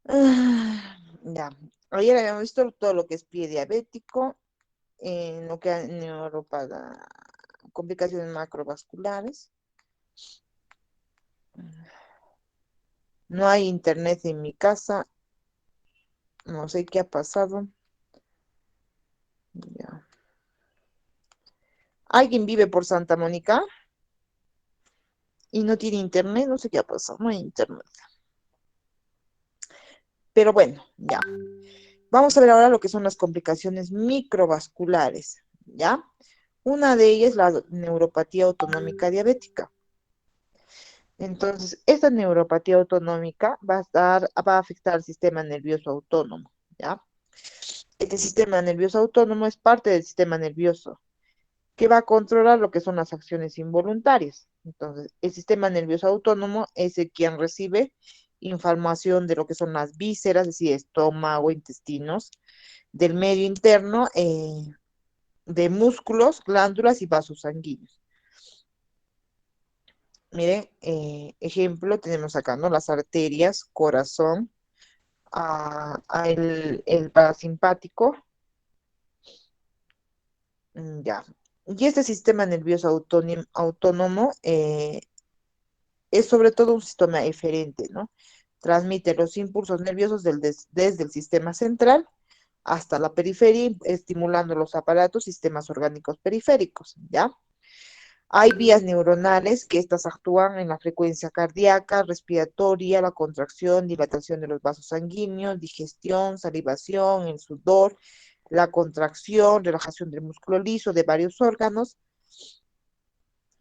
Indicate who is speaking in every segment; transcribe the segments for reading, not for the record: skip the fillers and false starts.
Speaker 1: Ya, ayer habíamos visto todo lo que es pie diabético, en lo que en Europa da complicaciones macrovasculares. No hay internet en mi casa, no sé qué ha pasado. Ya. Alguien vive por Santa Mónica y no tiene internet, no sé qué ha pasado, no hay internet. Pero bueno, ya. Vamos a ver ahora lo que son las complicaciones microvasculares, ¿ya? Una de ellas es la neuropatía autonómica diabética. Entonces, esta neuropatía autonómica va a afectar al sistema nervioso autónomo, ¿ya? Este sistema nervioso autónomo es parte del sistema nervioso que va a controlar lo que son las acciones involuntarias. Entonces, el sistema nervioso autónomo es el quien recibe información de lo que son las vísceras, es decir, estómago, intestinos, del medio interno, de músculos, glándulas y vasos sanguíneos. Miren, ejemplo, tenemos acá, ¿no? Las arterias, corazón, el parasimpático, ya. Y este sistema nervioso autónomo es sobre todo un sistema eferente, ¿no? Transmite los impulsos nerviosos desde el sistema central hasta la periferia, estimulando los aparatos, sistemas orgánicos periféricos, ¿ya? Hay vías neuronales que estas actúan en la frecuencia cardíaca, respiratoria, la contracción, dilatación de los vasos sanguíneos, digestión, salivación, el sudor, la contracción, relajación del músculo liso de varios órganos,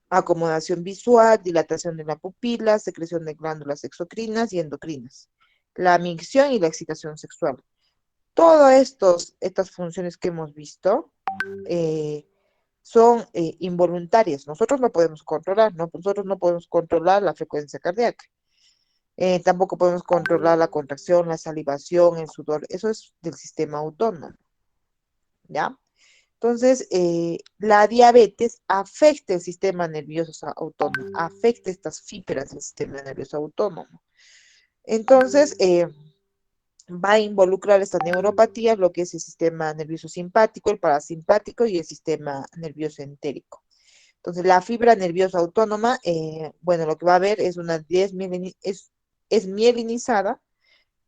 Speaker 1: acomodación visual, dilatación de la pupila, secreción de glándulas exocrinas y endocrinas, la micción y la excitación sexual. Todas estas funciones que hemos visto eh, son involuntarias. Nosotros no podemos controlar, ¿no? Nosotros no podemos controlar la frecuencia cardíaca. Tampoco podemos controlar la contracción, la salivación, el sudor. Eso es del sistema autónomo, ¿ya? Entonces, la diabetes afecta el sistema nervioso autónomo, afecta estas fibras del sistema nervioso autónomo. Entonces, va a involucrar esta neuropatía, lo que es el sistema nervioso simpático, el parasimpático y el sistema nervioso entérico. Entonces, la fibra nerviosa autónoma, bueno, lo que va a haber es es mielinizada,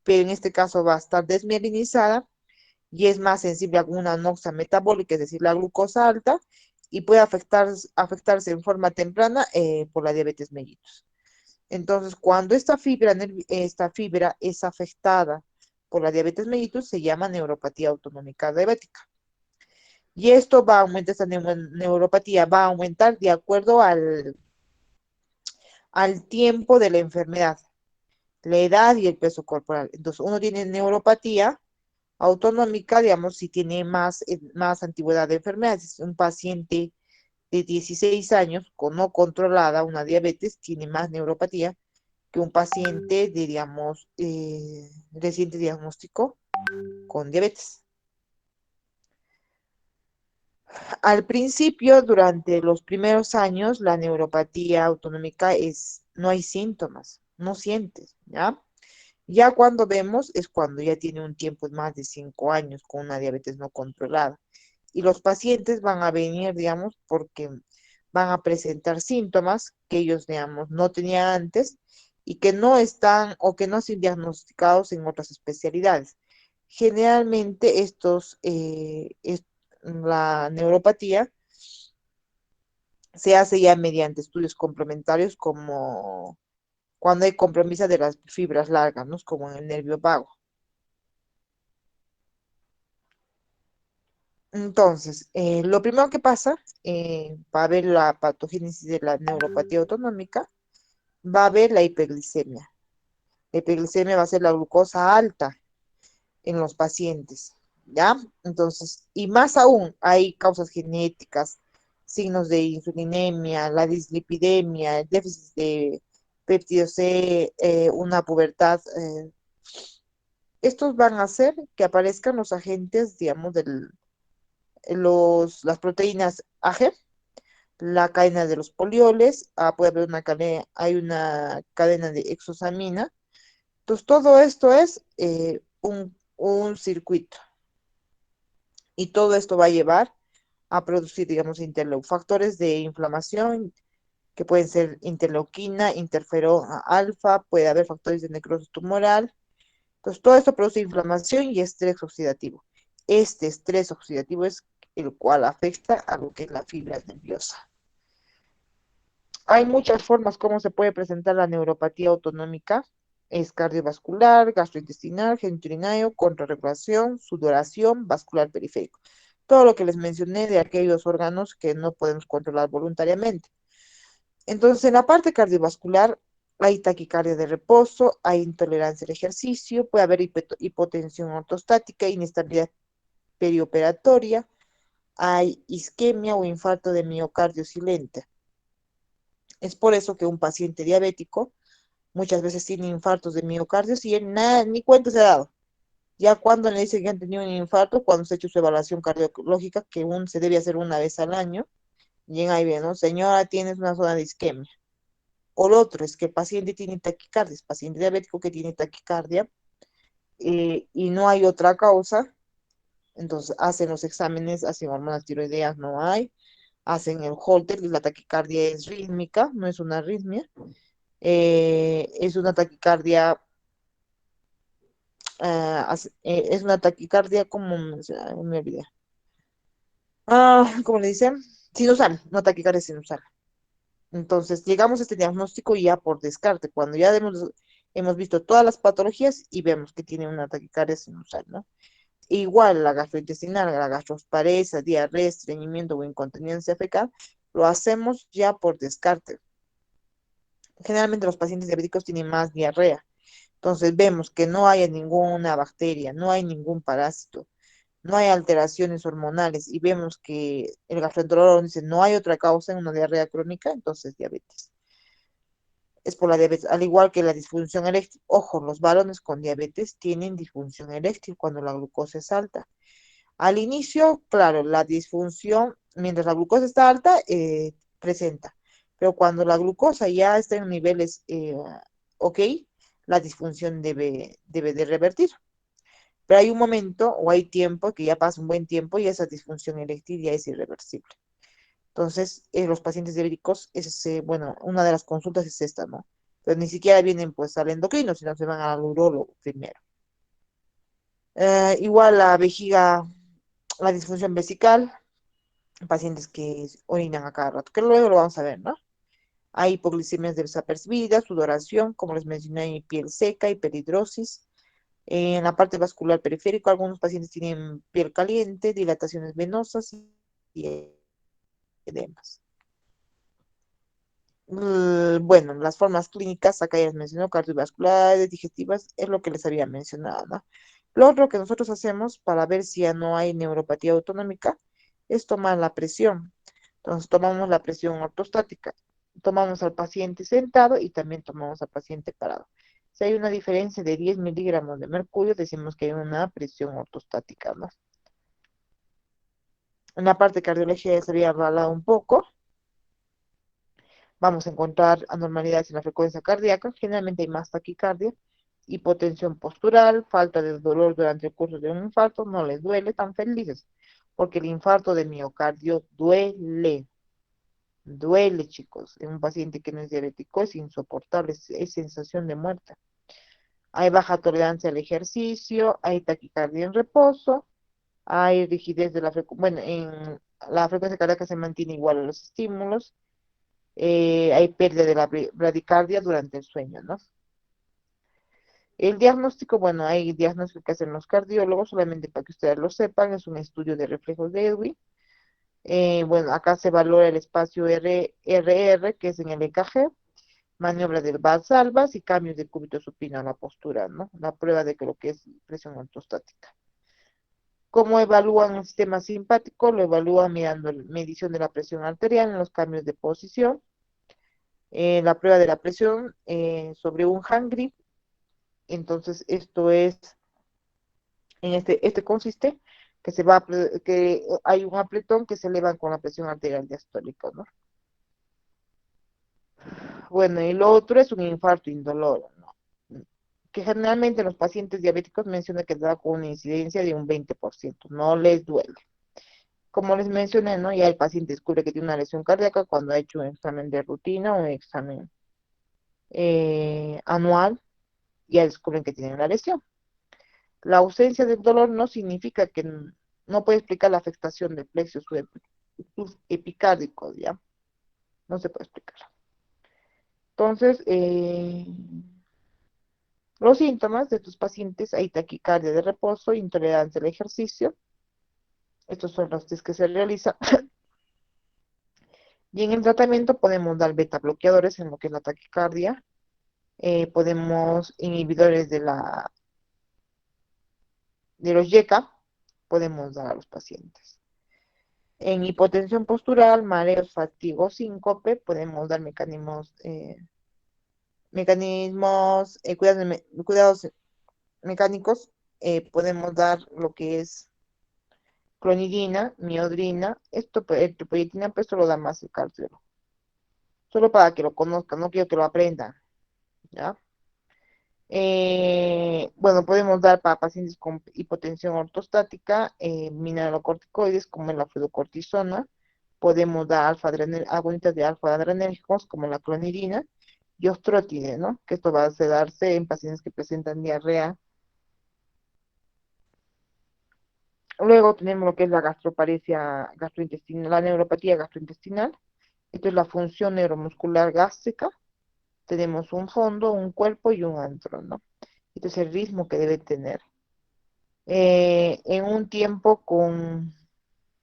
Speaker 1: pero en este caso va a estar desmielinizada y es más sensible a una anoxia metabólica, es decir, la glucosa alta, y puede afectarse en forma temprana por la diabetes mellitus. Entonces, cuando esta fibra es afectada por la diabetes mellitus, se llama neuropatía autonómica diabética. Y esto va a aumentar, esta neuropatía va a aumentar de acuerdo al tiempo de la enfermedad, la edad y el peso corporal. Entonces, uno tiene neuropatía autonómica, digamos, si tiene más antigüedad de enfermedad. Es un paciente de 16 años con no controlada, una diabetes, tiene más neuropatía que un paciente de, digamos, reciente diagnóstico con diabetes. Al principio, durante los primeros años, la neuropatía autonómica no hay síntomas, no sientes, ¿ya? Ya cuando vemos es cuando ya tiene un tiempo de más de 5 años con una diabetes no controlada. Y los pacientes van a venir, digamos, porque van a presentar síntomas que ellos, digamos, no tenían antes y que no están o que no son diagnosticados en otras especialidades. Generalmente la neuropatía se hace ya mediante estudios complementarios como cuando hay compromiso de las fibras largas, ¿no? Como en el nervio vago. Entonces, lo primero que pasa, para ver la patogénesis de la neuropatía autonómica, va a haber la hiperglicemia. La hiperglicemia va a ser la glucosa alta en los pacientes, ¿ya? Entonces, y más aún, hay causas genéticas, signos de insulinemia, la dislipidemia, el déficit de péptido C, una pubertad. Estos van a hacer que aparezcan los agentes, digamos, las proteínas AGE, la cadena de los polioles, puede haber hay una cadena de exosamina, Entonces, todo esto es un circuito y todo esto va a llevar a producir, digamos, factores de inflamación que pueden ser interleuquina, interferón alfa, puede haber factores de necrosis tumoral. Entonces, todo esto produce inflamación y estrés oxidativo. Este estrés oxidativo es el cual afecta a lo que es la fibra nerviosa. Hay muchas formas como se puede presentar la neuropatía autonómica. Es cardiovascular, gastrointestinal, genitourinario, contrarregulación, sudoración, vascular periférico. Todo lo que les mencioné de aquellos órganos que no podemos controlar voluntariamente. Entonces, en la parte cardiovascular hay taquicardia de reposo, hay intolerancia al ejercicio, puede haber hipotensión ortostática, inestabilidad perioperatoria, hay isquemia o infarto de miocardio silente. Es por eso que un paciente diabético muchas veces tiene infartos de miocardio y él nada, ni cuenta se ha dado. Ya cuando le dicen que han tenido un infarto, cuando se ha hecho su evaluación cardiológica, que se debe hacer una vez al año, y ahí bien, ¿no? Señora, tienes una zona de isquemia. O lo otro es que el paciente tiene taquicardia, es paciente diabético que tiene taquicardia y no hay otra causa, entonces hacen los exámenes, hacen hormonas tiroideas, no hay, hacen el Holter, y la taquicardia es rítmica, no es una arritmia, es una taquicardia, es una taquicardia como, me olvidé, ¿cómo le dicen? Sinusal, no taquicardia sinusal. Entonces, llegamos a este diagnóstico ya por descarte, cuando ya hemos visto todas las patologías y vemos que tiene una taquicardia sinusal, ¿no? Igual la gastrointestinal, la gastroparesia, diarrea, estreñimiento o incontinencia fecal, lo hacemos ya por descarte. Generalmente los pacientes diabéticos tienen más diarrea. Entonces vemos que no hay ninguna bacteria, no hay ningún parásito, no hay alteraciones hormonales y vemos que el gastroenterólogo dice no hay otra causa en una diarrea crónica, entonces diabetes. Es por la diabetes, al igual que la disfunción eréctil. Ojo, los varones con diabetes tienen disfunción eréctil cuando la glucosa es alta. Al inicio, claro, la disfunción, mientras la glucosa está alta, presenta, pero cuando la glucosa ya está en niveles ok, la disfunción debe de revertir. Pero hay un momento o hay tiempo que ya pasa un buen tiempo y esa disfunción eréctil ya es irreversible. Entonces, los pacientes diabéticos, bueno, una de las consultas es esta, ¿no? Pero ni siquiera vienen pues al endocrino, sino se van al urólogo primero. Igual la vejiga, la disfunción vesical, pacientes que orinan a cada rato, que luego lo vamos a ver, ¿no? Hay hipoglicemias desapercibidas, sudoración, como les mencioné, piel seca, hiperhidrosis. En la parte vascular periférica, algunos pacientes tienen piel caliente, dilataciones venosas y edemas. Bueno, las formas clínicas, acá ya les mencionó, cardiovasculares, digestivas, es lo que les había mencionado, ¿no? Lo otro que nosotros hacemos para ver si ya no hay neuropatía autonómica es tomar la presión. Entonces, tomamos la presión ortostática, tomamos al paciente sentado y también tomamos al paciente parado. Si hay una diferencia de 10 miligramos de mercurio, decimos que hay una presión ortostática, ¿no? En la parte de cardiología ya se había hablado un poco. Vamos a encontrar anormalidades en la frecuencia cardíaca, generalmente hay más taquicardia, hipotensión postural, falta de dolor durante el curso de un infarto, no les duele, tan felices, porque el infarto de miocardio duele, chicos. En un paciente que no es diabético es insoportable, es sensación de muerte. Hay baja tolerancia al ejercicio, hay taquicardia en reposo, hay rigidez de la frecuencia, bueno, en la frecuencia cardíaca se mantiene igual a los estímulos, hay pérdida de la bradicardia durante el sueño, ¿no? El diagnóstico, bueno, hay diagnóstico que hacen los cardiólogos, solamente para que ustedes lo sepan, es un estudio de reflejos de Edwin. Bueno, acá se valora el espacio RR, que es en el EKG, maniobra del Valsalvas y cambios de cúbito supino a la postura, ¿no? La prueba de que lo que es presión ortostática. ¿Cómo evalúan el sistema simpático? Lo evalúan mirando la medición de la presión arterial en los cambios de posición, la prueba de la presión sobre un hand grip. Entonces, esto es, este consiste que que hay un apretón que se eleva con la presión arterial diastólica, ¿no? Bueno, y lo otro es un infarto indoloro, ¿no? que generalmente los pacientes diabéticos mencionan que da con una incidencia de un 20%, no les duele. Como les mencioné, ¿no? Ya el paciente descubre que tiene una lesión cardíaca cuando ha hecho un examen de rutina o un examen anual, ya descubren que tienen la lesión. La ausencia del dolor no significa que no puede explicar la afectación del plexo epicárdico, ¿ya? No se puede explicar. Entonces, los síntomas de tus pacientes hay taquicardia de reposo, intolerancia al ejercicio. Estos son los test que se realizan. Y en el tratamiento podemos dar beta bloqueadores en lo que es la taquicardia. Podemos inhibidores de los YECA, podemos dar a los pacientes. En hipotensión postural, mareos, fatiga o síncope, podemos dar cuidados mecánicos. Podemos dar lo que es clonidina, miodrina. El tropoyetina, pues esto lo da más el cardiólogo. Solo para que lo conozcan, no quiero que lo aprendan, ¿ya? Bueno, podemos dar para pacientes con hipotensión ortostática, mineralocorticoides como la fluocortisona, podemos dar agonitas de alfa adrenérgicos como la clonidina y ostrótide, ¿no? Que esto va a darse en pacientes que presentan diarrea. Luego tenemos lo que es la gastroparesia gastrointestinal, la neuropatía gastrointestinal. Esto es la función neuromuscular gástrica. Tenemos un fondo, un cuerpo y un antro, ¿no? Este es el ritmo que debe tener. En un tiempo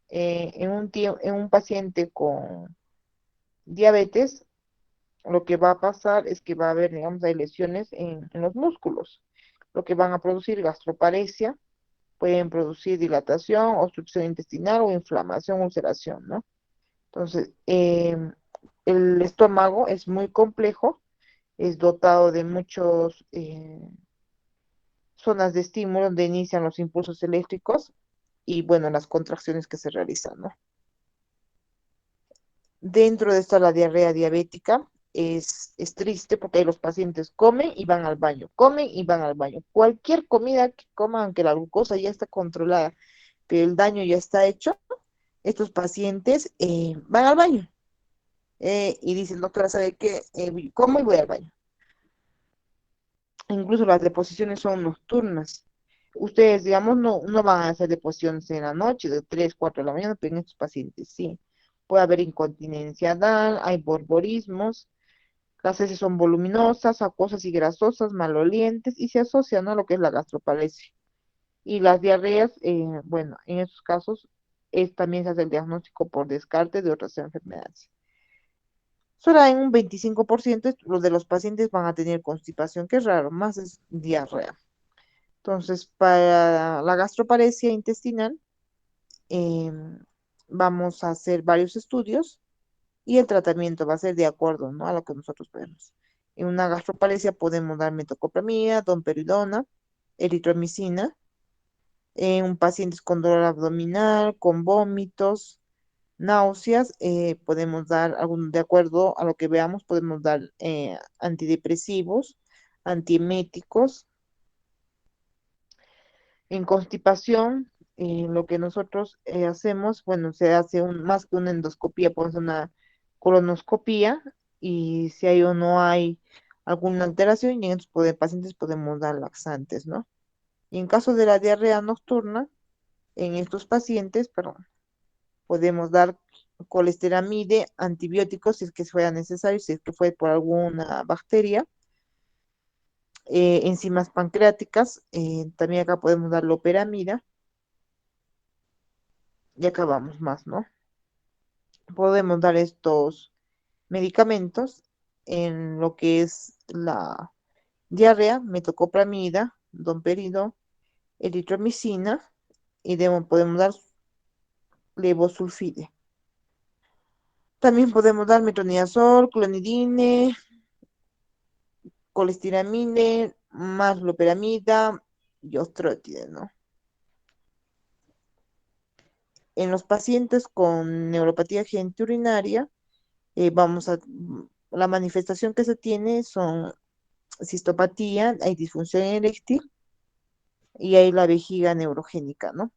Speaker 1: en un paciente con diabetes, lo que va a pasar es que va a haber, digamos, hay lesiones en los músculos, lo que van a producir gastroparesia, pueden producir dilatación, obstrucción intestinal o inflamación, ulceración, ¿no? Entonces, el estómago es muy complejo, es dotado de muchos zonas de estímulo donde inician los impulsos eléctricos y, bueno, las contracciones que se realizan, ¿no? Dentro de esta, la diarrea diabética es triste porque ahí los pacientes comen y van al baño, comen y van al baño. Cualquier comida que coman, aunque la glucosa ya está controlada, pero el daño ya está hecho, estos pacientes van al baño y dicen, doctora, ¿sabe qué? Como y voy al baño. Incluso las deposiciones son nocturnas. Ustedes, digamos, no van a hacer deposiciones en la noche, de 3 4 de la mañana, pero en estos pacientes sí. Puede haber incontinencia anal, hay borborismos, las heces son voluminosas, acuosas y grasosas, malolientes, y se asocian, ¿no?, a lo que es la gastroparesia. Y las diarreas, bueno, en estos casos también se hace el diagnóstico por descarte de otras enfermedades. Solo en un 25% los de los pacientes van a tener constipación, que es raro, más es diarrea. Entonces, para la gastroparesia intestinal, em, vamos a hacer varios estudios y el tratamiento va a ser de acuerdo, ¿no?, a lo que nosotros vemos. En una gastroparesia podemos dar metoclopramida, domperidona, eritromicina. En un paciente con dolor abdominal, con vómitos, náuseas, podemos dar, de acuerdo a lo que veamos, podemos dar antidepresivos, antieméticos. En constipación, lo que nosotros hacemos, bueno, se hace más que una endoscopía, pues una colonoscopía, y si hay o no hay alguna alteración, y en estos pacientes podemos dar laxantes, ¿no? Y en caso de la diarrea nocturna, en estos pacientes, perdón, podemos dar colesteramide, antibióticos si es que fuera necesario, si es que fue por alguna bacteria, enzimas pancreáticas, también acá podemos dar loperamida, y acabamos más, ¿no? Podemos dar estos medicamentos en lo que es la diarrea, metoclopramida, domperidona, eritromicina, y podemos dar levosulfide. También podemos dar metronidazol, clonidine, colestiramine, más loperamida y ostrótide, ¿no? En los pacientes con neuropatía genitourinaria, la manifestación que se tiene son cistopatía, hay disfunción eréctil y hay la vejiga neurogénica, ¿no?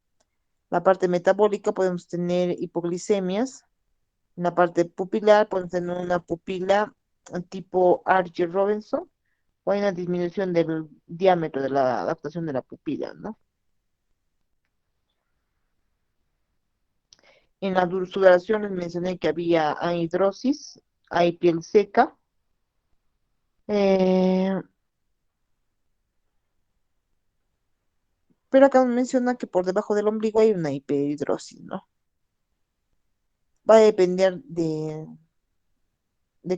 Speaker 1: La parte metabólica podemos tener hipoglicemias. En la parte pupilar podemos tener una pupila tipo Archie Robinson o hay una disminución del diámetro de la adaptación de la pupila, ¿no? En la sudoración les mencioné que había anhidrosis, hay piel seca, eh, pero acá menciona que por debajo del ombligo hay una hiperhidrosis, ¿no? Va a depender de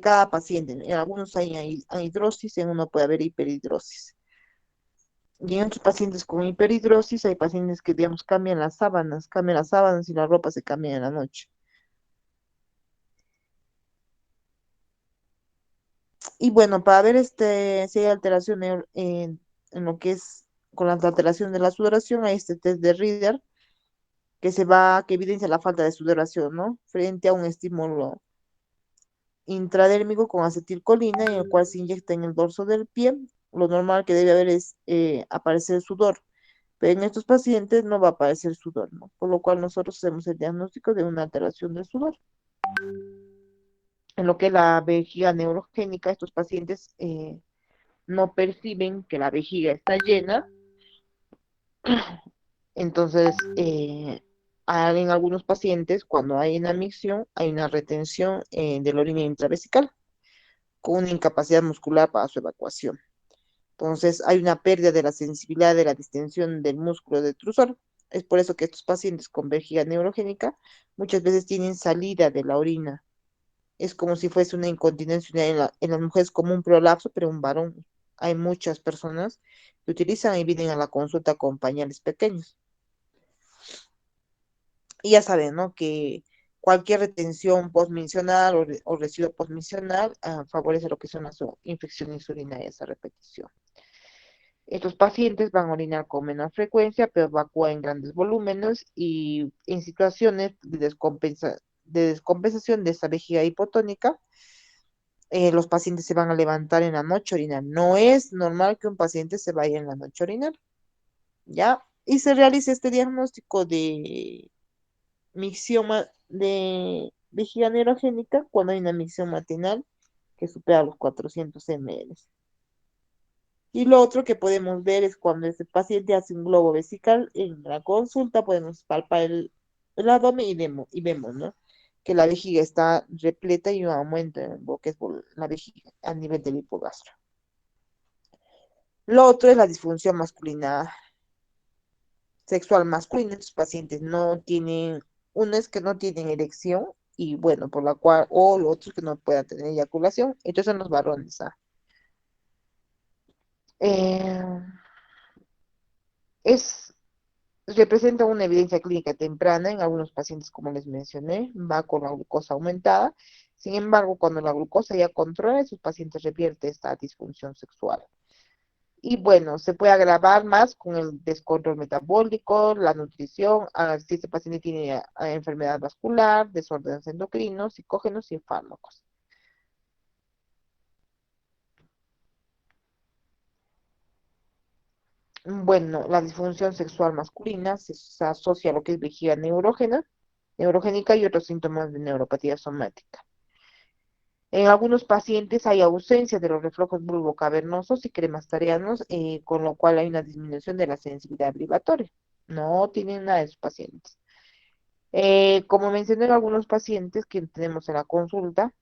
Speaker 1: cada paciente. En algunos hay anhidrosis, en uno puede haber hiperhidrosis. Y en otros pacientes con hiperhidrosis hay pacientes que, digamos, cambian las sábanas y la ropa se cambia en la noche. Y bueno, para ver si hay alteración en lo que es con la alteración de la sudoración, hay este test de Reader que evidencia la falta de sudoración, ¿no? Frente a un estímulo intradérmico con acetilcolina, en el cual se inyecta en el dorso del pie. Lo normal que debe haber es aparecer sudor, pero en estos pacientes no va a aparecer sudor, ¿no? Por lo cual nosotros hacemos el diagnóstico de una alteración del sudor. En lo que es la vejiga neurogénica, estos pacientes no perciben que la vejiga está llena, entonces en algunos pacientes, cuando hay una micción, hay una retención de la orina intravesical con una incapacidad muscular para su evacuación. Entonces, hay una pérdida de la sensibilidad de la distensión del músculo detrusor. Es por eso que estos pacientes con vejiga neurogénica muchas veces tienen salida de la orina. Es como si fuese una incontinencia en las mujeres como un prolapso, pero un varón. Hay muchas personas que utilizan y vienen a la consulta con pañales pequeños. Y ya saben, ¿no? Que cualquier retención postmencional o residuo postmencional favorece lo que son las infecciones urinarias a repetición. Estos pacientes van a orinar con menor frecuencia, pero evacúan en grandes volúmenes y en situaciones de descompensación de esta vejiga hipotónica, los pacientes se van a levantar en la noche a orinar. No es normal que un paciente se vaya en la noche a orinar, ¿ya? Y se realiza este diagnóstico de mixioma de vejiga neurogénica cuando hay una micción matinal que supera los 400 ml. Y lo otro que podemos ver es cuando ese paciente hace un globo vesical en la consulta, podemos palpar el abdomen y vemos, ¿no? Que la vejiga está repleta y un aumento en lo que es la vejiga a nivel del hipogastro. Lo otro es la disfunción masculina, sexual masculina. Estos pacientes no tienen, uno es que no tienen erección y bueno, por la cual, o lo otro es que no puedan tener eyaculación. Estos son los varones, ¿ah? Eh, es Representa una evidencia clínica temprana en algunos pacientes, como les mencioné, va con la glucosa aumentada. Sin embargo, cuando la glucosa ya controla, sus pacientes revierte esta disfunción sexual. Y bueno, se puede agravar más con el descontrol metabólico, la nutrición, si este paciente tiene enfermedad vascular, desórdenes endocrinos, psicógenos y fármacos. Bueno, la disfunción sexual masculina se asocia a lo que es vejiga neurogénica y otros síntomas de neuropatía somática. En algunos pacientes hay ausencia de los reflejos bulbocavernosos y cremastarianos, con lo cual hay una disminución de la sensibilidad vibratoria. No tienen nada de esos pacientes. Como mencioné en algunos pacientes que tenemos en la consulta,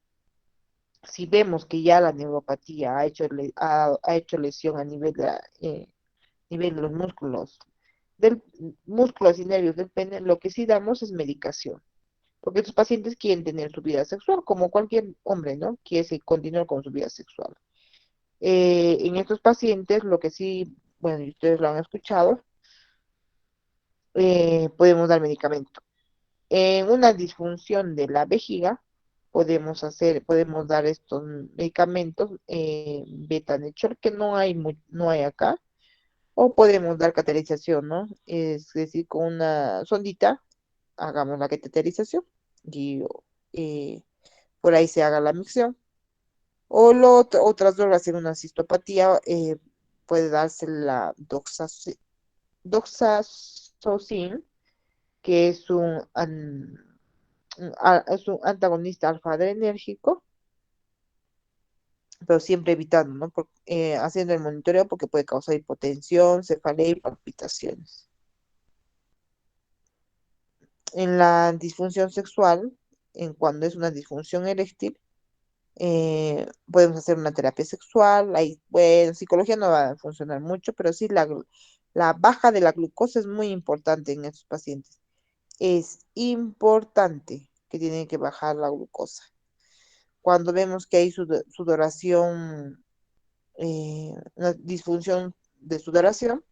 Speaker 1: si vemos que ya la neuropatía ha hecho lesión a nivel de los músculos y nervios del pene, lo que sí damos es medicación. Porque estos pacientes quieren tener su vida sexual, como cualquier hombre, ¿no? Quiere continuar con su vida sexual. En estos pacientes, lo que sí, bueno, y ustedes lo han escuchado, podemos dar medicamento. En una disfunción de la vejiga, podemos dar estos medicamentos, betanechol, que no hay acá, o podemos dar cateterización, ¿no? Es decir, con una sondita, hagamos la cateterización y eh, por ahí se haga la micción. Otras drogas en una cistopatía puede darse la doxazocin, que es es un antagonista alfa-adrenérgico, pero siempre evitando, ¿no? Haciendo el monitoreo porque puede causar hipotensión, cefalea y palpitaciones. En la disfunción sexual, en cuando es una disfunción eréctil, podemos hacer una terapia sexual. Ahí, bueno, psicología no va a funcionar mucho, pero sí la baja de la glucosa es muy importante en estos pacientes. Es importante que tienen que bajar la glucosa. Cuando vemos que hay sudoración, una disfunción de sudoración,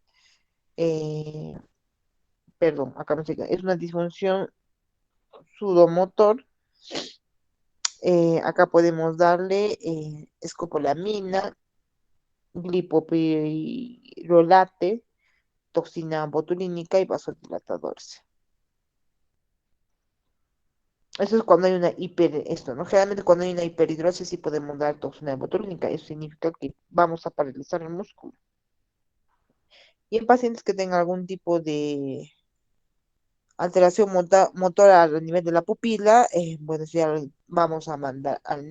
Speaker 1: eh, perdón, acá me sigue, es una disfunción sudomotor. Acá podemos darle escopolamina, glipopirolate, toxina botulínica y vasodilatadores. Eso es cuando hay una esto, ¿no? Generalmente cuando hay una hiperhidrosis sí podemos dar toxina botulínica. Eso significa que vamos a paralizar el músculo. Y en pacientes que tengan algún tipo de alteración motora a nivel de la pupila, bueno, ya vamos a mandar al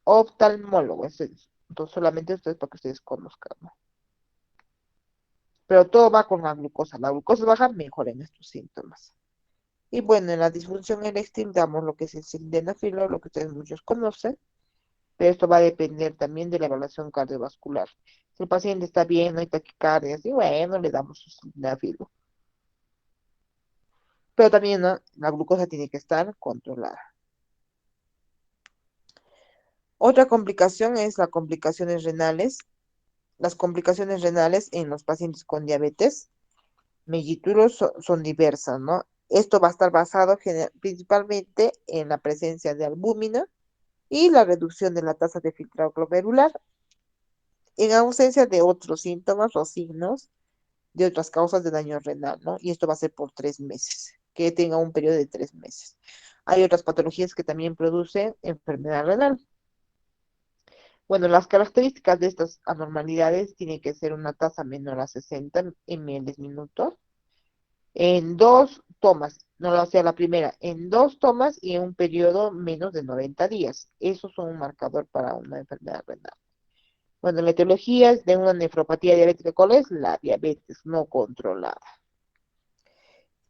Speaker 1: oftalmólogo. Entonces, solamente ustedes para que ustedes conozcan, ¿no? Pero todo va con la glucosa. La glucosa baja, mejoran estos síntomas. Y bueno, en la disfunción eréctil damos lo que es el sildenafil, lo que ustedes muchos conocen, pero esto va a depender también de la evaluación cardiovascular. Si el paciente está bien, no hay taquicardia, y bueno, le damos su sildenafil. Pero también, ¿no?, la glucosa tiene que estar controlada. Otra complicación es las complicaciones renales. Las complicaciones renales en los pacientes con diabetes mellitus son diversas, ¿no? Esto va a estar basado principalmente en la presencia de albúmina y la reducción de la tasa de filtrado glomerular, en ausencia de otros síntomas o signos de otras causas de daño renal, ¿no? Y esto va a ser por 3 meses, que tenga un periodo de 3 meses. Hay otras patologías que también producen enfermedad renal. Bueno, las características de estas anormalidades tienen que ser una tasa menor a 60 ml minuto en 2 tomas, no lo hacía la primera, en 2 tomas y en un periodo menos de 90 días. Esos son un marcador para una enfermedad renal. Bueno, la etiología es de una nefropatía diabética. ¿Cuál es? La diabetes no controlada.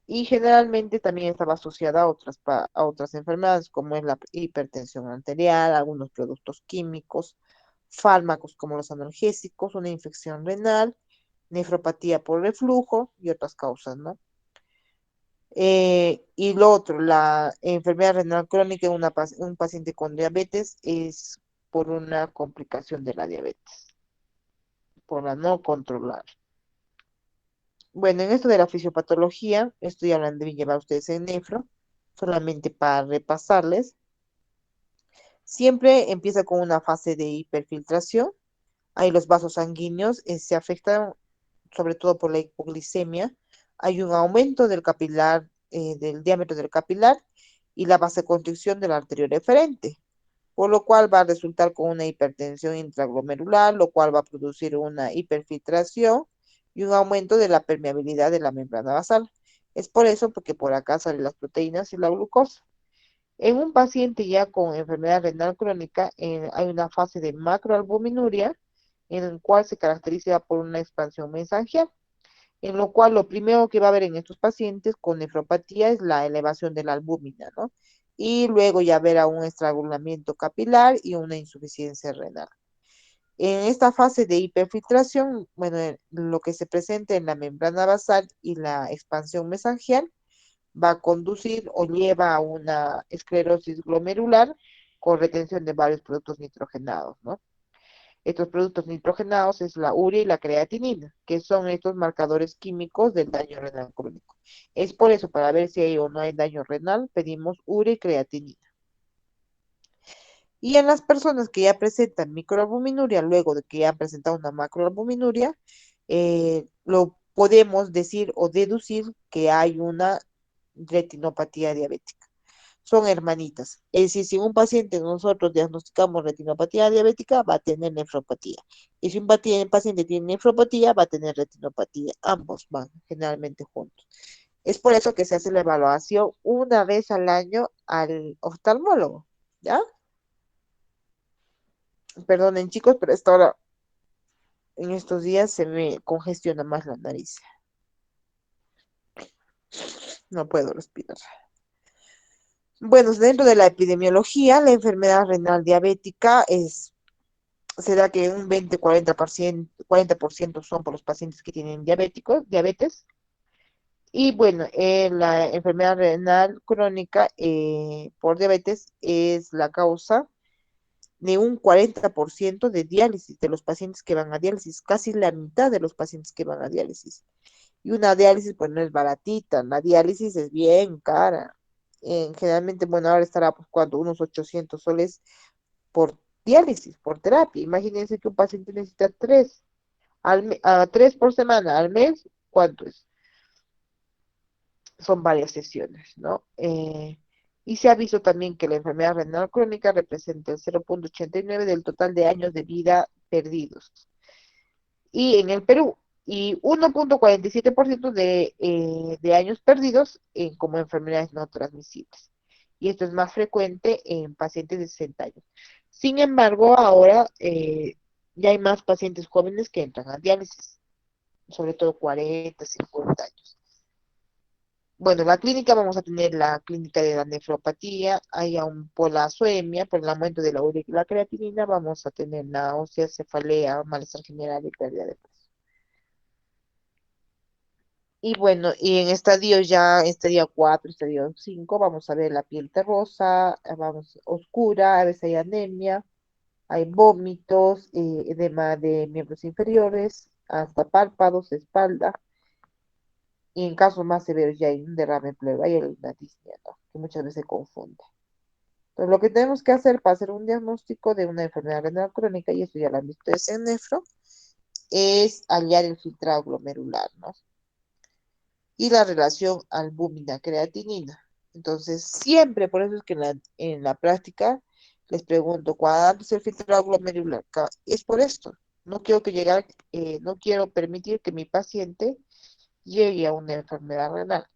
Speaker 1: Y generalmente también estaba asociada a otras enfermedades, como es la hipertensión arterial, algunos productos químicos, fármacos como los analgésicos, una infección renal, nefropatía por reflujo y otras causas, ¿no? Y lo otro, la enfermedad renal crónica en un paciente con diabetes es por una complicación de la diabetes, por la no controlar. Bueno, en esto de la fisiopatología, estoy hablando de llevar ustedes en nefro, solamente para repasarles. Siempre empieza con una fase de hiperfiltración. Ahí los vasos sanguíneos se afectan sobre todo por la hipoglicemia. Hay un aumento del capilar, del diámetro del capilar y la vasoconstricción de la arteria eferente, por lo cual va a resultar con una hipertensión intraglomerular, lo cual va a producir una hiperfiltración y un aumento de la permeabilidad de la membrana basal. Es por eso porque por acá salen las proteínas y la glucosa. En un paciente ya con enfermedad renal crónica, hay una fase de macroalbuminuria, en el cual se caracteriza por una expansión mesangial, en lo cual lo primero que va a haber en estos pacientes con nefropatía es la elevación de la albúmina, ¿no? Y luego ya verá un estrangulamiento capilar y una insuficiencia renal. En esta fase de hiperfiltración, bueno, lo que se presenta en la membrana basal y la expansión mesangial va a conducir o lleva a una esclerosis glomerular con retención de varios productos nitrogenados, ¿no? Estos productos nitrogenados es la urea y la creatinina, que son estos marcadores químicos del daño renal crónico. Es por eso, para ver si hay o no hay daño renal, pedimos urea y creatinina. Y en las personas que ya presentan microalbuminuria, luego de que ya han presentado una macroalbuminuria, lo podemos decir o deducir que hay una retinopatía diabética. son hermanitas. Es decir, si un paciente nosotros diagnosticamos retinopatía diabética, va a tener nefropatía. Y si un paciente tiene nefropatía, va a tener retinopatía. Ambos van generalmente juntos. Es por eso que se hace la evaluación una vez al año al oftalmólogo, ¿ya? Perdonen chicos, pero esta hora, en estos días, se me congestiona más la nariz. No puedo respirar. Bueno, dentro de la epidemiología, la enfermedad renal diabética se da que un 20-40% son por los pacientes que tienen diabetes. Y bueno, la enfermedad renal crónica por diabetes es la causa de un 40% de diálisis de los pacientes que van a diálisis, casi la mitad de los pacientes que van a diálisis. Y una diálisis, pues no es baratita, la diálisis es bien cara. Generalmente, bueno, ahora estará pues cuando unos 800 soles por diálisis, por terapia. Imagínense que un paciente necesita tres por semana al mes, ¿cuánto es? Son varias sesiones, ¿no? Y se ha visto también que la enfermedad renal crónica representa el 0,89 del total de años de vida perdidos. Y en el Perú, y 1,47% de años perdidos como enfermedades no transmisibles. Y esto es más frecuente en pacientes de 60 años. Sin embargo, ahora ya hay más pacientes jóvenes que entran a diálisis, sobre todo 40, 50 años. Bueno, la clínica vamos a tener la clínica de la nefropatía, hay aún por la azoemia, por el aumento de la urea y la creatinina, vamos a tener náuseas, cefalea, malestar general y pérdida de peso. Y bueno, y en estadio 4, estadio 5, vamos a ver la piel terrosa, vamos oscura, a veces hay anemia, hay vómitos, edema de miembros inferiores, hasta párpados, espalda, y en casos más severos ya hay un derrame pleural y una disnea, ¿no? Que muchas veces se confunde. Entonces, lo que tenemos que hacer para hacer un diagnóstico de una enfermedad renal crónica, y eso ya lo han visto es en nefro, es hallar el filtrado glomerular, ¿no? Y la relación albúmina-creatinina. Entonces, siempre, por eso es que en la práctica les pregunto, ¿cuándo es el filtrado glomerular? Es por esto. No quiero permitir que mi paciente llegue a una enfermedad renal.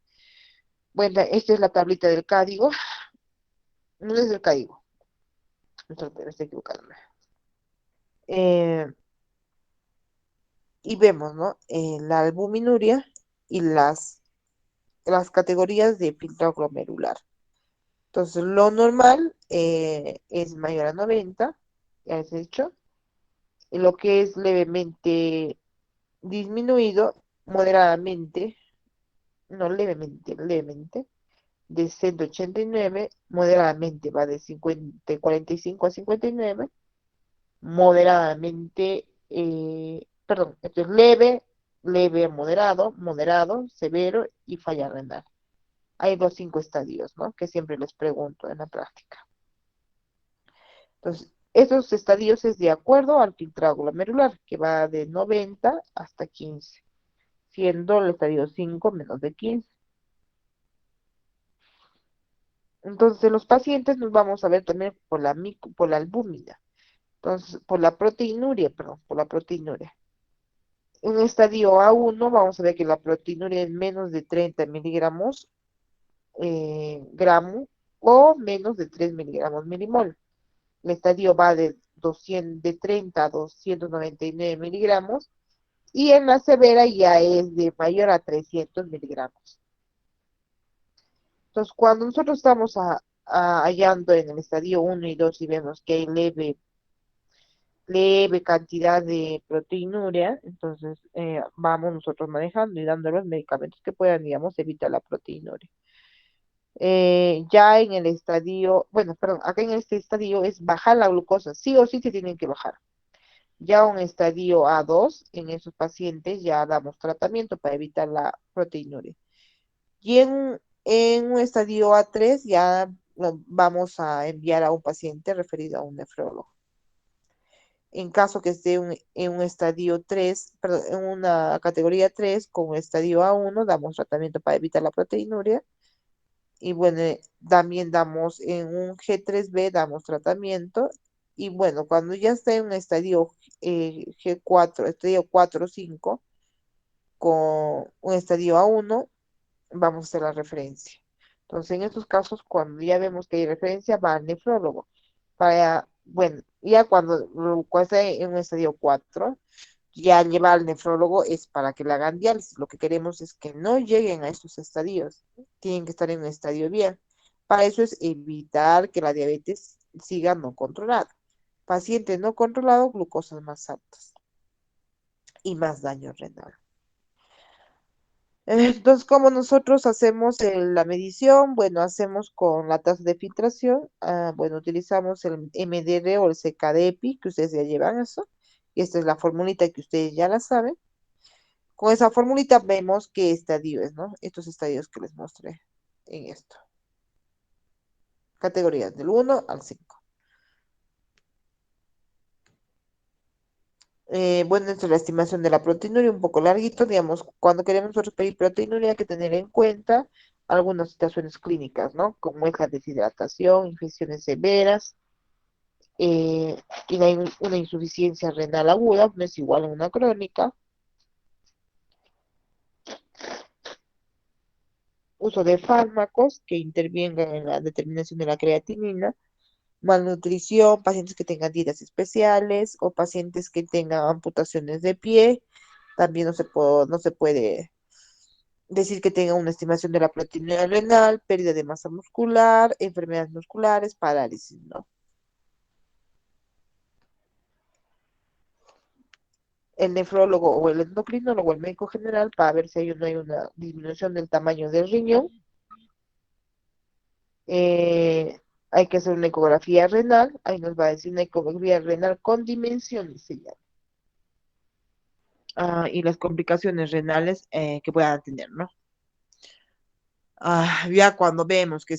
Speaker 1: Bueno, esta es la tablita del código. No es el código. Me estoy equivocando. Eh, y vemos, ¿no? La albuminuria y las categorías de filtrado glomerular. Entonces, lo normal es mayor a 90, ya es hecho. Y lo que es levemente disminuido, moderadamente, no levemente, levemente, de 189, moderadamente va de 45 a 59, moderadamente, perdón, esto es leve, leve a moderado, moderado, severo y falla renal. Hay los 5 estadios, ¿no? Que siempre les pregunto en la práctica. Entonces, esos estadios es de acuerdo al filtrado glomerular, que va de 90 hasta 15, siendo el estadio 5 menos de 15. Entonces, en los pacientes nos vamos a ver también por la albúmina. Entonces, por la proteinuria. En estadio A1 vamos a ver que la proteinuria es menos de 30 miligramos gramo o menos de 3 miligramos milimol. El estadio va de 30 a 299 miligramos y en la severa ya es de mayor a 300 miligramos. Entonces, cuando nosotros estamos hallando en el estadio 1 y 2 y vemos que hay leve cantidad de proteinuria, entonces vamos nosotros manejando y dando los medicamentos que puedan, digamos, evitar la proteinuria. Ya en el estadio, bueno, perdón, acá en este estadio es bajar la glucosa, sí o sí se tienen que bajar. Ya un estadio A2, en esos pacientes ya damos tratamiento para evitar la proteinuria. Y en un estadio A3 ya vamos a enviar a un paciente referido a un nefrólogo. En caso que esté en un estadio 3, perdón, en una categoría 3 con un estadio A1, damos tratamiento para evitar la proteinuria. Y bueno, también damos en un G3B, damos tratamiento. Y bueno, cuando ya está en un estadio G4, estadio 4 o 5, con un estadio A1, vamos a hacer la referencia. Entonces, en estos casos, cuando ya vemos que hay referencia, va al nefrólogo. Bueno, ya cuando está en un estadio 4, ya lleva al nefrólogo es para que le hagan diálisis. Lo que queremos es que no lleguen a estos estadios. Tienen que estar en un estadio bien. Para eso es evitar que la diabetes siga no controlada. Paciente no controlado, glucosas más altas y más daño renal. Entonces, como nosotros hacemos la medición, bueno, hacemos con la tasa de filtración, bueno, utilizamos el MDR o el CKD-EPI, que ustedes ya llevan eso, y esta es la formulita que ustedes ya la saben. Con esa formulita vemos qué estadio es, ¿no? Estos estadios que les mostré en esto. Categorías del 1 al 5. Bueno, esta es la estimación de la proteinuria, un poco larguito, digamos, cuando queremos nosotros pedir proteinuria hay que tener en cuenta algunas situaciones clínicas, ¿no? Como es la deshidratación, infecciones severas, y una insuficiencia renal aguda, no es igual a una crónica, uso de fármacos que intervengan en la determinación de la creatinina, malnutrición, pacientes que tengan dietas especiales o pacientes que tengan amputaciones de pie, también no se puede decir que tenga una estimación de la proteinuria renal, pérdida de masa muscular, enfermedades musculares, parálisis, ¿no? El nefrólogo o el endocrinólogo o el médico general para ver si no hay una disminución del tamaño del riñón. Eh, Hay que hacer una ecografía renal, ahí nos va a decir una ecografía renal con dimensiones, se llama. Y las complicaciones renales que puedan tener, ¿no? Ya cuando vemos que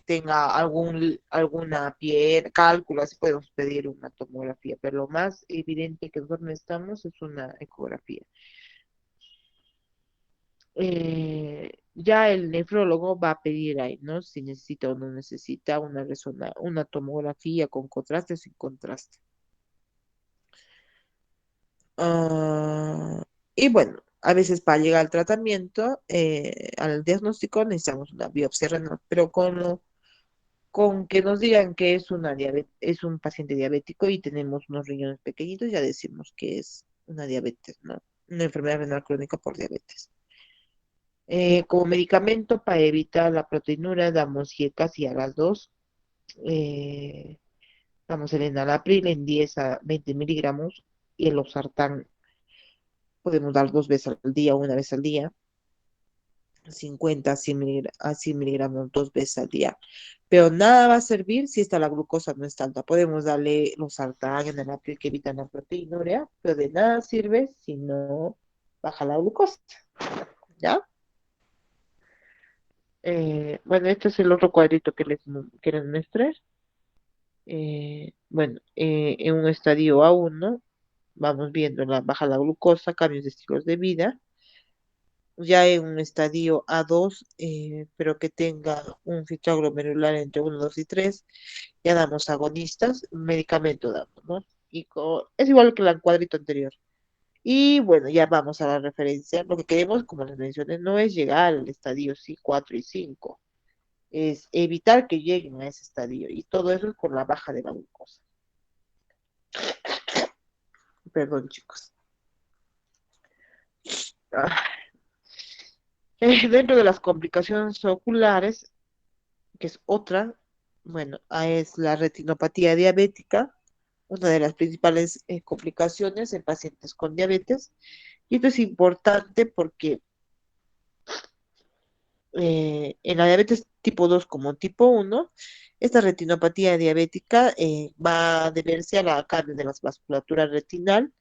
Speaker 1: tenga alguna piel, cálculo, así podemos pedir una tomografía, pero lo más evidente que nosotros necesitamos es una ecografía. Ya el nefrólogo va a pedir ahí, ¿no? Si necesita o no necesita una tomografía con contraste o sin contraste. Ah, y bueno, a veces para llegar al tratamiento, al diagnóstico, necesitamos una biopsia renal, pero con que nos digan que es un paciente diabético y tenemos unos riñones pequeñitos, ya decimos que es una diabetes, ¿no? Una enfermedad renal crónica por diabetes. Como medicamento para evitar la proteinuria, damos casi a las 2. eh, Damos el enalapril en 10 a 20 miligramos y el losartán podemos dar 2 veces al día, una vez al día. 50 a 100 miligramos 2 veces al día. Pero nada va a servir si la glucosa no está alta. Podemos darle los sartán en el que evitan la proteinuria, pero de nada sirve si no baja la glucosa, ¿ya? Bueno, este es el otro cuadrito que les mostré. Bueno, en un estadio A1 vamos viendo baja la glucosa, cambios de estilos de vida. Ya en un estadio A2, pero que tenga un filtrado glomerular entre 1, 2 y 3, ya damos agonistas, medicamento damos, ¿no? Es igual que el cuadrito anterior. Y bueno, ya vamos a la referencia. Lo que queremos, como les mencioné, no es llegar al estadio 4 y 5, es evitar que lleguen a ese estadio. Y todo eso es con la baja de la glucosa. Perdón, chicos. Ah, Dentro de las complicaciones oculares, que es otra, bueno, es la retinopatía diabética, una de las principales complicaciones en pacientes con diabetes. Y esto es importante porque en la diabetes tipo 2 como tipo 1, esta retinopatía diabética va a deberse a la cambio de la vasculatura retinal,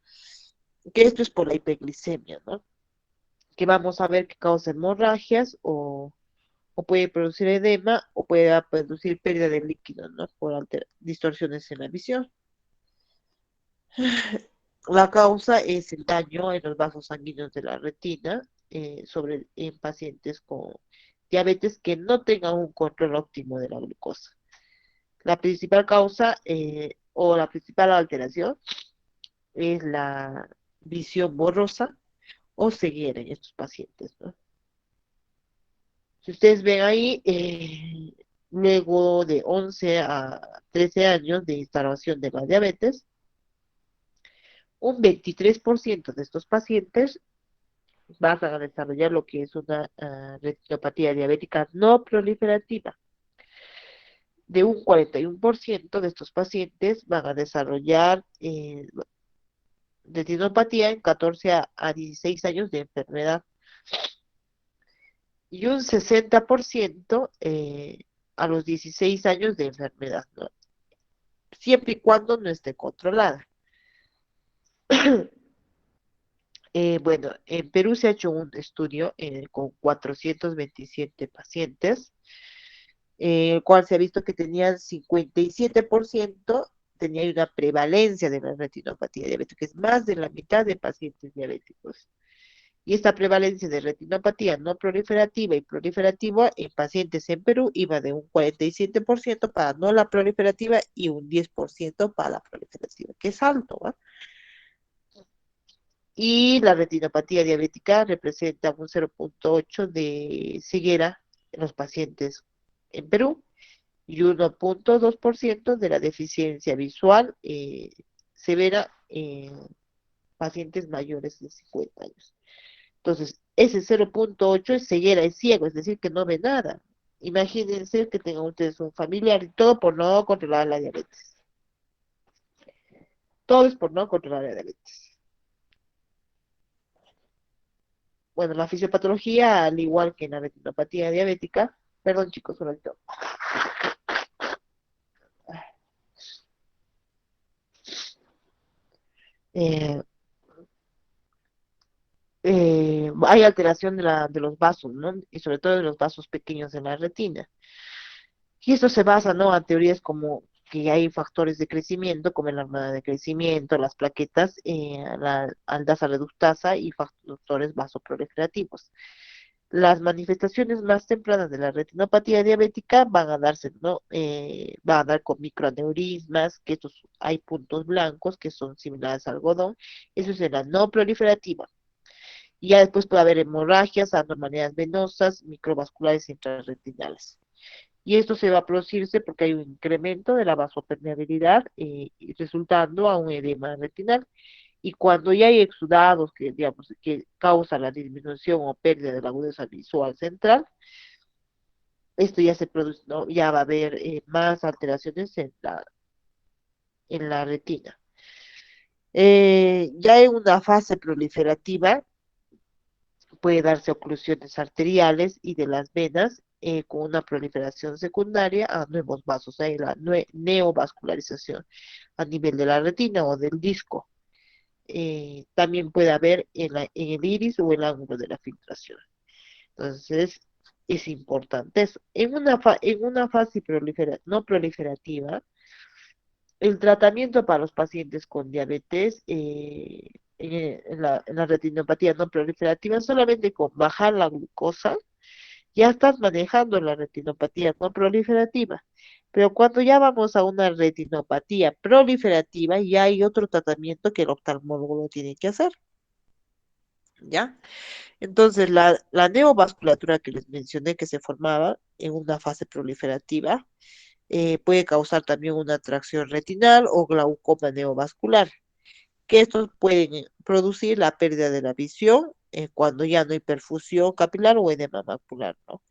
Speaker 1: que esto es por la hiperglicemia, ¿no? Que vamos a ver que causa hemorragias o puede producir edema o puede producir pérdida de líquido, ¿no? Por distorsiones en la visión. La causa es el daño en los vasos sanguíneos de la retina en pacientes con diabetes que no tengan un control óptimo de la glucosa. La principal causa o la principal alteración es la visión borrosa o ceguera en estos pacientes, ¿no? Si ustedes ven ahí, luego de 11 a 13 años de instalación de la diabetes, un 23% de estos pacientes van a desarrollar lo que es una retinopatía diabética no proliferativa. De un 41% de estos pacientes van a desarrollar retinopatía en 14 a 16 años de enfermedad y un 60% a los 16 años de enfermedad, ¿no? Siempre y cuando no esté controlada. Bueno, en Perú se ha hecho un estudio con 427 pacientes, el cual se ha visto que tenían 57%, tenía una prevalencia de la retinopatía diabética, que es más de la mitad de pacientes diabéticos. Y esta prevalencia de retinopatía no proliferativa y proliferativa en pacientes en Perú iba de un 47% para no la proliferativa y un 10% para la proliferativa, que es alto, ¿va? Y la retinopatía diabética representa un 0,8 de ceguera en los pacientes en Perú y 1,2% de la deficiencia visual severa en pacientes mayores de 50 años. Entonces, ese 0,8 es ceguera, es ciego, es decir, que no ve nada. Imagínense que tengan ustedes un familiar y todo por no controlar la diabetes. Todo es por no controlar la diabetes. Bueno, la fisiopatología, al igual que en la retinopatía diabética, perdón chicos, un momento. Eh, hay alteración de los vasos, ¿no? Y sobre todo de los vasos pequeños en la retina. Y esto se basa, ¿no? En teorías como que hay factores de crecimiento, como la hormona de crecimiento, las plaquetas, la aldasa reductasa y factores vasoproliferativos. Las manifestaciones más tempranas de la retinopatía diabética van a darse, ¿no? Van a dar con microaneurismas, que estos hay puntos blancos que son similares al algodón, eso es en la no proliferativa. Y ya después puede haber hemorragias, anormalidades venosas, microvasculares intrarretinales. Y esto se va a producirse porque hay un incremento de la vasopermeabilidad, resultando a un edema retinal. Y cuando ya hay exudados que, digamos, que causan la disminución o pérdida de la agudeza visual central, esto ya se produce, ¿no? Ya va a haber más alteraciones en la retina. Ya en una fase proliferativa puede darse oclusiones arteriales y de las venas con una proliferación secundaria a nuevos vasos, hay la neovascularización a nivel de la retina o del disco. También puede haber en el iris o el ángulo de la filtración. Entonces, es importante eso. En una fase no proliferativa, el tratamiento para los pacientes con diabetes en la retinopatía no proliferativa, solamente con bajar la glucosa, ya estás manejando la retinopatía no proliferativa. Pero cuando ya vamos a una retinopatía proliferativa, ya hay otro tratamiento que el oftalmólogo lo tiene que hacer, ¿ya? Entonces, la neovasculatura que les mencioné que se formaba en una fase proliferativa puede causar también una atracción retinal o glaucoma neovascular, que estos pueden producir la pérdida de la visión cuando ya no hay perfusión capilar o edema macular, ¿no?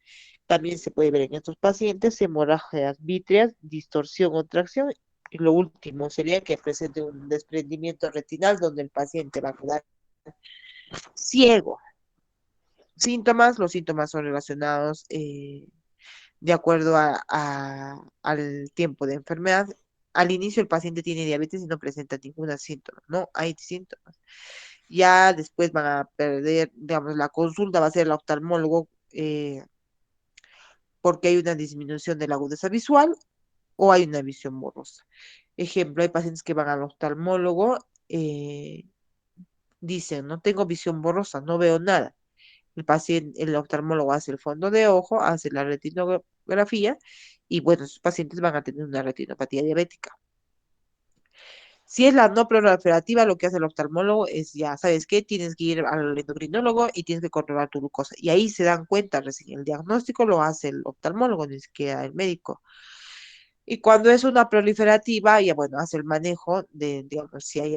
Speaker 1: También se puede ver en estos pacientes hemorragias vítreas, distorsión o tracción. Y lo último sería que presente un desprendimiento retinal donde el paciente va a quedar ciego. Síntomas, los síntomas son relacionados de acuerdo al tiempo de enfermedad. Al inicio el paciente tiene diabetes y no presenta ningún síntoma, no hay síntomas. Ya después van a perder, digamos, la consulta va a ser el oftalmólogo porque hay una disminución de la agudeza visual o hay una visión borrosa. Ejemplo, hay pacientes que van al oftalmólogo, dicen, no tengo visión borrosa, no veo nada. El paciente, el oftalmólogo hace el fondo de ojo, hace la retinografía y bueno, sus pacientes van a tener una retinopatía diabética. Si es la no proliferativa, lo que hace el oftalmólogo es ya, ¿sabes qué? Tienes que ir al endocrinólogo y tienes que controlar tu glucosa. Y ahí se dan cuenta recién. El diagnóstico lo hace el oftalmólogo, ni siquiera el médico. Y cuando es una proliferativa, ya bueno, hace el manejo de, digamos, si hay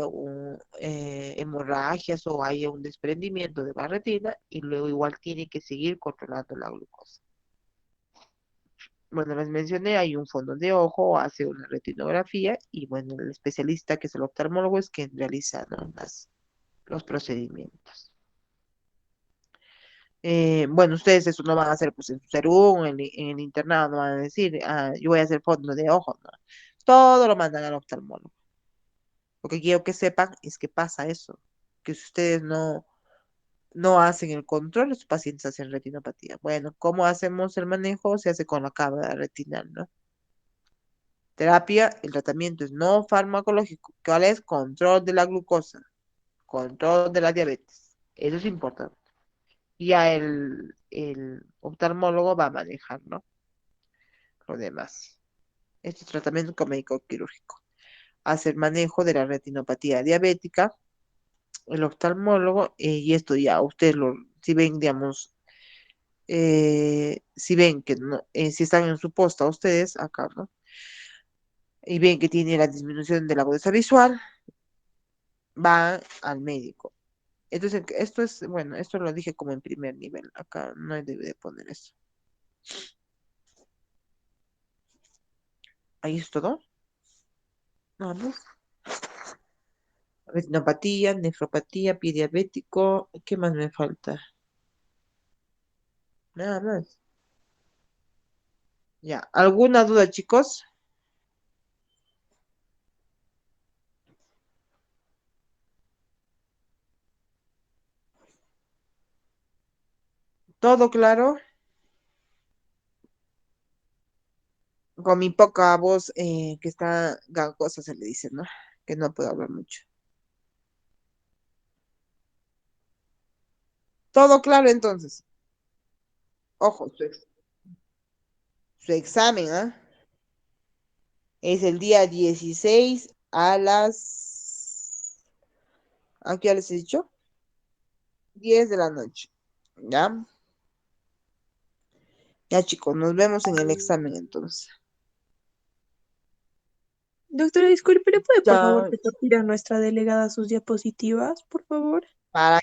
Speaker 1: hemorragias o hay un desprendimiento de la retina y luego igual tiene que seguir controlando la glucosa. Bueno, les mencioné, hay un fondo de ojo, hace una retinografía y bueno, el especialista que es el oftalmólogo es quien realiza, ¿no? Los procedimientos. Bueno, ustedes eso no van a hacer pues en su Serum, en el internado, no van a decir, ah, yo voy a hacer fondo de ojo, no. Todo lo mandan al oftalmólogo. Lo que quiero que sepan es que pasa eso, que si ustedes no hacen el control, los pacientes hacen retinopatía. Bueno, ¿cómo hacemos el manejo? Se hace con la cámara retinal, ¿no? Terapia, el tratamiento es no farmacológico. ¿Cuál es? Control de la glucosa, control de la diabetes. Eso es importante. Y ya el oftalmólogo va a manejar, ¿no? Lo demás. Este es tratamiento con médico quirúrgico. Hace el manejo de la retinopatía diabética, el oftalmólogo, y esto ya, ustedes lo, si ven, digamos, si ven que no, si están en su posta ustedes, acá, ¿no? Y ven que tiene la disminución de la agudeza visual, van al médico. Entonces, esto es, bueno, esto lo dije como en primer nivel, acá no debe de poner eso. Ahí es todo. Vamos. Retinopatía, nefropatía, pie diabético. ¿Qué más me falta? Nada más. Ya. ¿Alguna duda, chicos? ¿Todo claro? Con mi poca voz, que está gangosa, se le dice, ¿no? Que no puedo hablar mucho. Todo claro, entonces. Ojo, su examen, ¿ah? Es el día 16 a las... ¿A qué hora les he dicho? 10 de la noche. ¿Ya? Ya, chicos, nos vemos en el examen entonces.
Speaker 2: Doctora, disculpe, ¿le puede por favor
Speaker 1: Ya,
Speaker 2: repetir a nuestra delegada sus diapositivas, por favor?
Speaker 1: para